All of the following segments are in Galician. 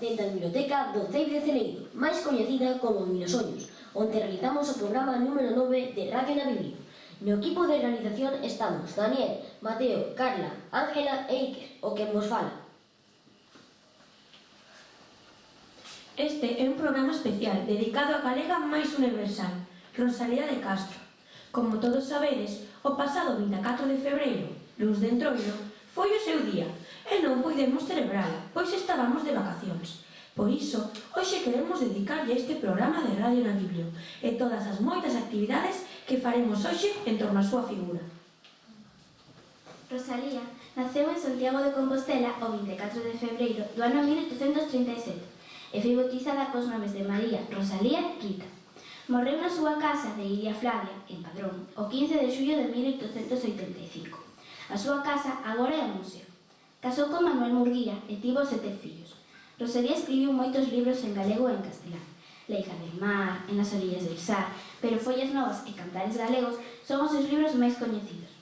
dentro da biblioteca do CEIP de Celeiro, máis coñecida como Milosoños, onde realizamos o programa número 9 de Radio na Biblia. No equipo de realización estamos Daniel, Mateo, Carla, Ángela e Iker, o que vos fala. Este é un programa especial dedicado á galega máis universal, Rosalía de Castro. Como todos sabedes, o pasado 24 de febreiro, Luz de Entroido, foi o seu día e non podemos celebrala, pois estábamos de vacacións. Por iso, hoxe queremos dedicarlle este programa de Radio na Biblia e todas as moitas actividades que faremos hoxe en torno á súa figura. Rosalía naceu en Santiago de Compostela o 24 de febreiro do ano 1837 e foi bautizada cos nomes de María, Rosalía e Rita. Morreu na súa casa de Iria Flavia, en Padrón, o 15 de xullo de 1885. A súa casa agora é un museo. Casou con Manuel Murguía e tivo 7 fillos. Rosalía escribiu moitos libros en galego e en castelán. Leiga del mar, En las orillas del Sar, pero Follas Novas e Cantares galegos son os seus libros máis coñecidos.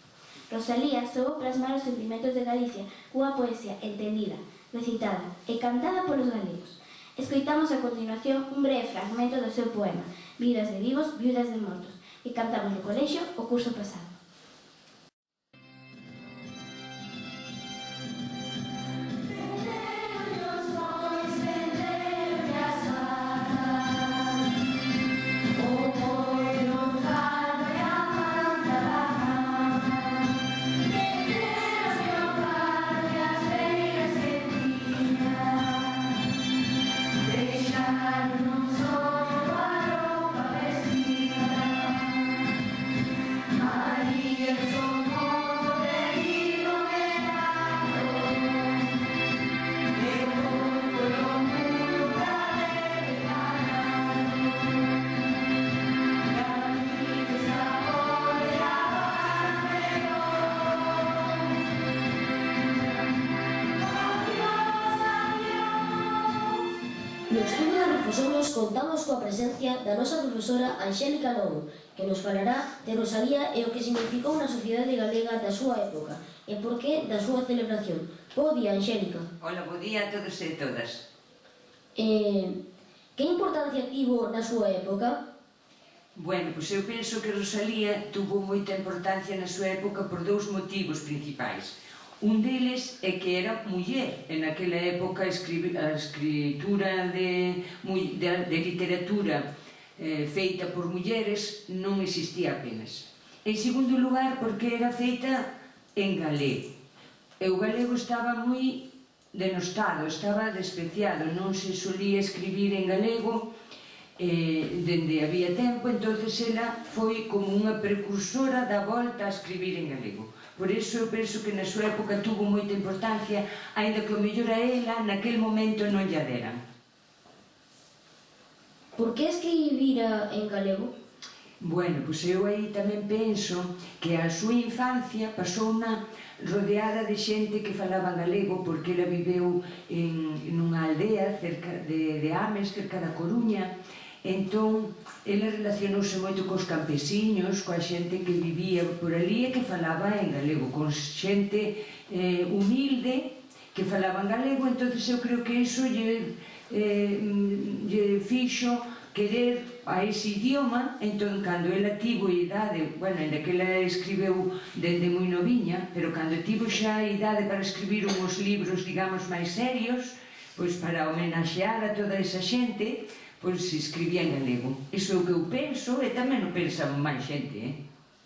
Rosalía soubo plasmar os sentimentos de Galicia cunha poesía entendida, recitada e cantada polos galegos. Escoitamos a continuación un breve fragmento do seu poema Vidas de vivos, viudas de mortos, que cantamos no colexio o curso pasado. No estudio de Refosoños contamos coa presencia da nosa profesora Anxélica Lobo, que nos falará de Rosalía e o que significou na sociedade galega da súa época e por que da súa celebración. Bo día, Anxélica. Hola, bo día a todos e todas. Que importancia tivo na súa época? Bueno, pois eu penso que Rosalía tuvo moita importancia na súa época por dous motivos principais. Un deles é que era muller. En aquela época a escritura de literatura feita por mulleres non existía apenas. En segundo lugar, porque era feita en galego. E o galego estaba moi denostado, estaba despreciado, non se solía escribir en galego dende había tempo, entonces ela foi como unha precursora da volta a escribir en galego. Por iso eu penso que na súa época tuvo moita importancia, aínda que o mellor a ela naquel momento non lla deran. Por que escribira en galego? Bueno, pois eu aí tamén penso que a súa infancia pasouna rodeada de xente que falaba galego, porque ela viveu nunha aldea cerca de Ames, cerca da Coruña. Entón, ela relacionouse moito cos campesiños, coa xente que vivía por ali e que falaba en galego, con xente humilde que falaba en galego. Entón, eu creo que iso lle fixo querer a ese idioma. Entón, cando ela tivo idade, bueno, ainda que ela escribeu dende moi noviña, pero cando tivo xa a idade para escribir uns libros, digamos, máis serios, pois para homenaxear a toda esa xente, pois se escribía en galego. Iso é o que eu penso e tamén o pensan máis xente,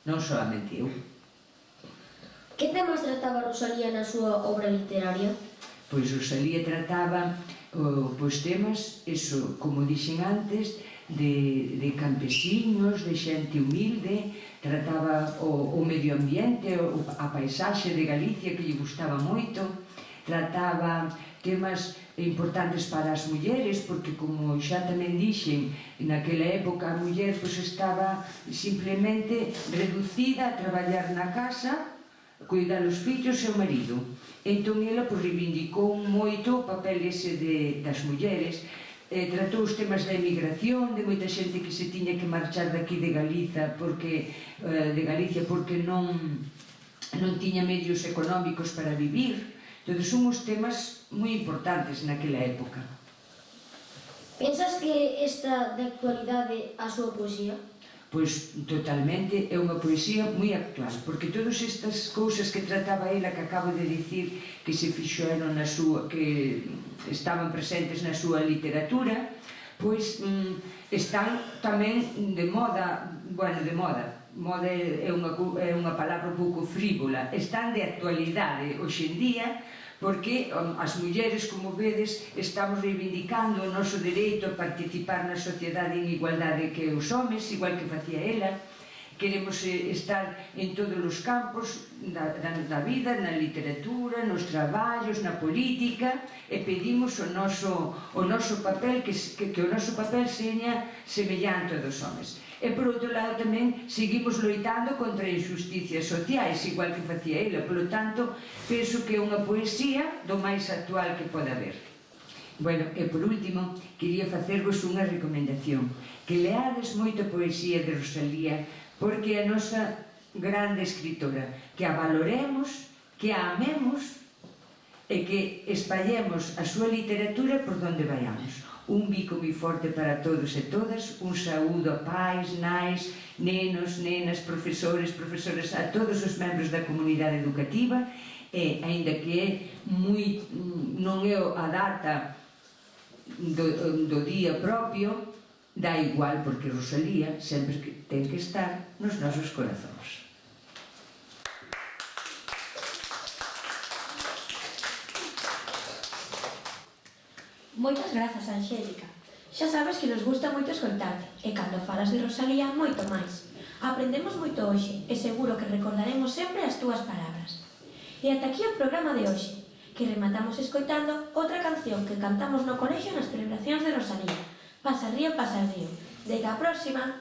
non solamente eu. Que temas trataba Rosalía na súa obra literaria? Pois Rosalía trataba pois temas, eso, como dixen antes, de campesiños, de xente humilde, trataba o medio ambiente, a paisaxe de Galicia que lle gustaba moito, trataba temas importantes para as mulleres, porque como xa tamén dixen, naquela época a muller pois estaba simplemente reducida a traballar na casa, cuidar os fillos e o marido. Entón ela pois reivindicou moito o papel ese das mulleres, tratou os temas da emigración, de moita xente que se tiña que marchar daqui de Galicia porque non tiña medios económicos para vivir. Entón, son os temas moi importantes naquela época. Pensas que esta de actualidade a súa poesía? Pois totalmente é unha poesía moi actual, porque todas estas cousas que trataba ela que acabo de dicir que se fixeron na súa, que estaban presentes na súa literatura, pois están tamén de moda, bueno, de moda. Moda é unha palabra un pouco frívola, están de actualidade hoxe en día, porque as mulleres, como vedes, estamos reivindicando o noso dereito a participar na sociedade en igualdade que os homes, igual que facía ela. Queremos estar en todos os campos da vida, na literatura, nos traballos, na política, e pedimos o noso papel, que o noso papel seña semellante ao dos homes. E por outro lado tamén seguimos loitando contra injusticias sociais, igual que facía ela. Por lo tanto, penso que é unha poesía do máis actual que pode haber. Bueno, e por último, quería facervos unha recomendación, que leades moita poesía de Rosalía, porque é a nosa grande escritora, que a valoremos, que a amemos e que espallemos a súa literatura por donde vayamos. Un bico moi forte para todos e todas, un saúdo a pais, nais, nenos, nenas, profesores, profesoras, a todos os membros da comunidade educativa, e, aínda que é moi, non é a data do día propio, dá igual, porque Rosalía sempre ten que estar nos nosos corazóns. Moitas grazas, Angélica. Xa sabes que nos gusta moito escoitarte, e cando falas de Rosalía, moito máis. Aprendemos moito hoxe, e seguro que recordaremos sempre as túas palabras. E ata aquí o programa de hoxe, que rematamos escoitando outra canción que cantamos no colexio nas celebracións de Rosalía, Pasa río, de que a próxima